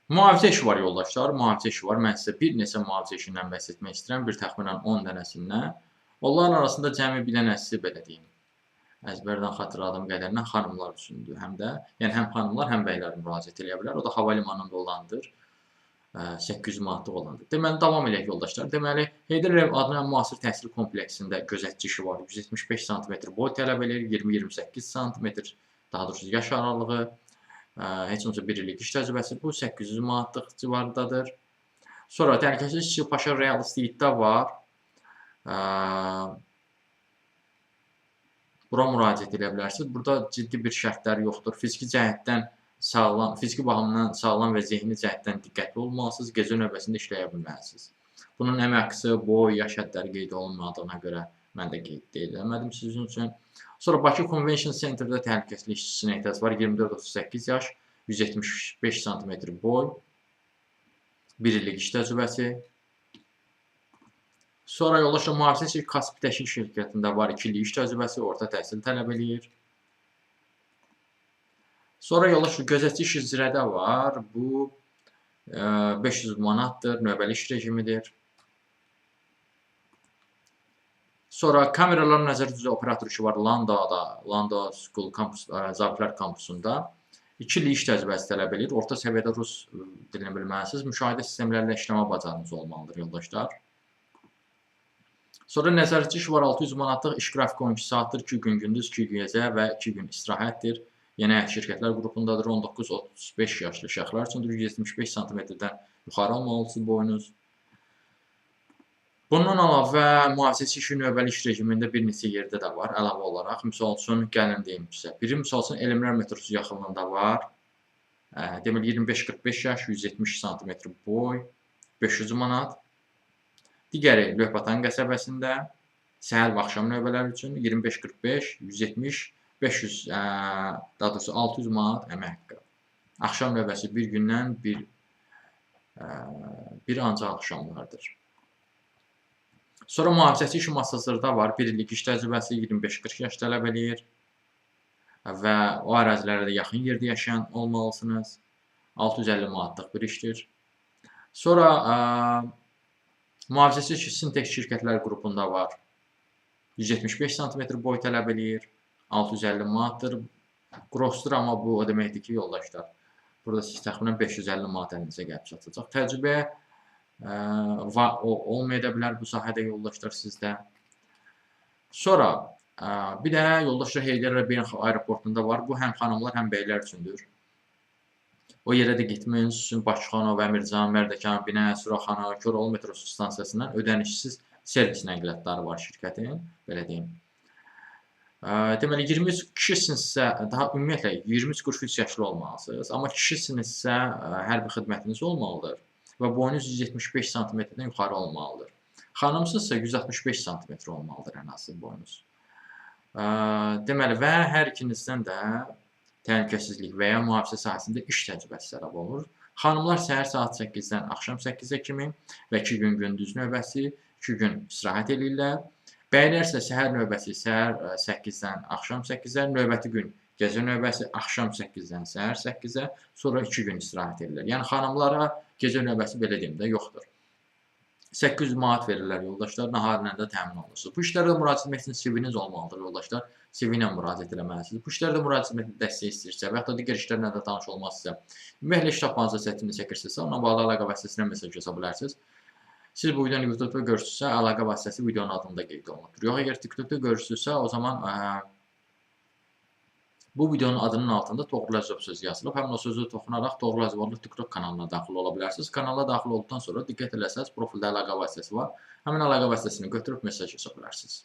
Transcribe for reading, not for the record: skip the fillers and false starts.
Mühafizə işi var yoldaşlar, mühafizə işi var. Mən sizə bir neçə mühafizə işindən bəhs etmək istəyirəm, bir təxminən 10 dənəsindən. Onların arasında cəmi bir dənəsi, belə deyim, əzbərdən xatırladığım qədərilə xanımlar üçündür həm də. Yəni həm xanımlar, həm bəylər müraciət eləyə bilər. O da hava limanında olandır. 800 manatlıq olandır. Deməli, davam eləyək yoldaşlar. Deməli, Heydər Əliyev adına müasir təhsil kompleksində gözətçi işi var. 175 sm boy tələb edir, 20-28 sm, daha doğrusu yaş aralığı, heç olmasa 1 illik iş təcrübəsi. Bu 800 manatlıq civarındadır. Sonra təhlükəsizlik işçi Paşa Real Estate'də var. Bura müraciət edə bilərsiniz. Burada ciddi bir şərtləri yoxdur. Fiziki cəhətdən sağlam, fiziki baxımdan sağlam və zehni cəhətdən diqqətli olmalısınız. Gecə növbəsində işləyə bilməlisiniz. Bunun əmək haqqısı, boy, yaş hədləri qeyd olunmadığına görə mən də qeyd eləmədim sizin üçün. Sonra Bakı Convention Center'da təhlükəsizlik işçisinə ehtiyac var. 24-38 yaş, 175 sm boy, 1 illik iş təcrübəsi. Sonra yoldaşlar mühafizə işi Kaspi Təşkil şirkətində var. 2 illik iş təcrübəsi, orta təhsil tələb eləyir. Sonra yoldaşlar gözətçi işi Zirədə var. Bu 500 manatdır, növbəli iş rejimidir. Sonra kameralar nəzarət üzrə operator işi var Landau'da, Landau School Zabitlər kampusunda. 2 illik iş təcrübəsi tələb edir. Orta səviyyədə rus dilini bilməlisiniz. Müşahidə sistemlərlə işləmə bacarığınız olmalıdır yoldaşlar. Sonra nəzarətçi işi var 600 manatlıq, iş qrafiki 12 saatdır, 2 gün gündüz, 2 gün gecə və 2 gün istirahətdir. Yenə şirkətlər qrupundadır, 19-35 yaşlı şəxslər üçündür, 175 sm-dən yuxarı olmalısınız boyunuz. Bundan əlavə, mühafizəçi işi növbəli iş rejimində bir neçə yerdə də var, əlavə olaraq. Misal üçün, gəlin deyim sizə. Biri, misal üçün, Elmlər metrosu yaxınlığında var. Deməli, 25-45 yaş, 170 sm boy, 500 manat. Digəri, Lövbatan qəsəbəsində, səhər və axşam növbələri üçün 25-45, 170, 500, daha doğrusu 600 manat əmək haqqı. Axşam növbəsi bir gündən bir ancaq axşamlardır. Sonra mühafizəçi işi Masazırda var. 1 illik iş təcrübəsi 25-40 yaş tələb eləyir və o ərazilərə də yaxın yerdə yaşayan olmalısınız. 650 manatlıq bir işdir. Sonra mühafizəçi işi Sintex şirkətlər qrupunda var. 175 sm boy tələb eləyir. 650 manatdır. Grossdur, amma bu o deməkdir ki, yoldaşlar, burada siz təxminən 550 manat əlinizə gəlib çatacaq. Təcrübə olmaya da bilər bu sahədə yoldaşlar sizdə. Sonra bir də yoldaşlar Heydər Əliyev Beynəlxalq Aeroportunda var. Bu həm xanımlar, həm bəylər üçündür. O yerə də getməyiniz üçün Bakıxanov, Əmircan, Mərdəkan, Binə, Suraxana, Köroğlu metrosu stansiyasından ödənişsiz servis nəqliyyatları var şirkətin, belə deyim. Deməli, 23 kişisinizsə, daha ümumiyyətlə 23-43 yaşlı olmalısınız. Amma kişisinizsə, hərbi xidmətiniz olmalıdır və boyunuz 175 sm-dən yuxarı olmalıdır. Xanımsızsa 165 sm olmalıdır ən azı boyunuz. Deməli, və hər ikinizdən də təhlükəsizlik və ya mühafizə sahəsində iş təcrübəsi tələb olunur. Xanımlar səhər saat 8-dən axşam 8-ə kimi və 2 gün gündüz növbəsi, 2 gün istirahət edirlər. Bəylər isə səhər növbəsi səhər 8-dən axşam 8-ə, növbəti gün gecə növbəsi axşam 8-dən səhər 8-ə, sonra 2 gün istirahət edirlər. Yəni xanımlara gecə növbəsi belə deyim də yoxdur. 800 manat verirlər yoldaşlar, naharla da təmin olunursunuz. Bu işlərdə müraciət etmək üçün CV-niz olmalıdır yoldaşlar. CV ilə müraciət etməlisiniz. Bu işlərdə müraciət etmək dəstək istəyirsə və ya da digər işlərlə də tanış olmazsa, ümumiyyətlə iş tapmanıza çətinlik çəkirsinizsə, onunla bağlı əlaqə vasitəsilə mesaj yaza bilərsiniz. Siz bu videonu YouTube-da görürsünüzsə, əlaqə vasitəsi videonun adında qeyd olunubdur. Yox, əgər TikTok-da görürsünüzsə, o zaman bu videonun adının altında Toğrul sözü yazılıb. Həmin o sözü toxunaraq Toğrul Əzəbovlu TikTok kanalına daxil ola bilərsiniz. Kanala daxil olduqdan sonra diqqət eləsəniz, profildə əlaqə vasitəsi var. Həmin əlaqə vasitəsini götürüb mesaj yaza bilərsiniz.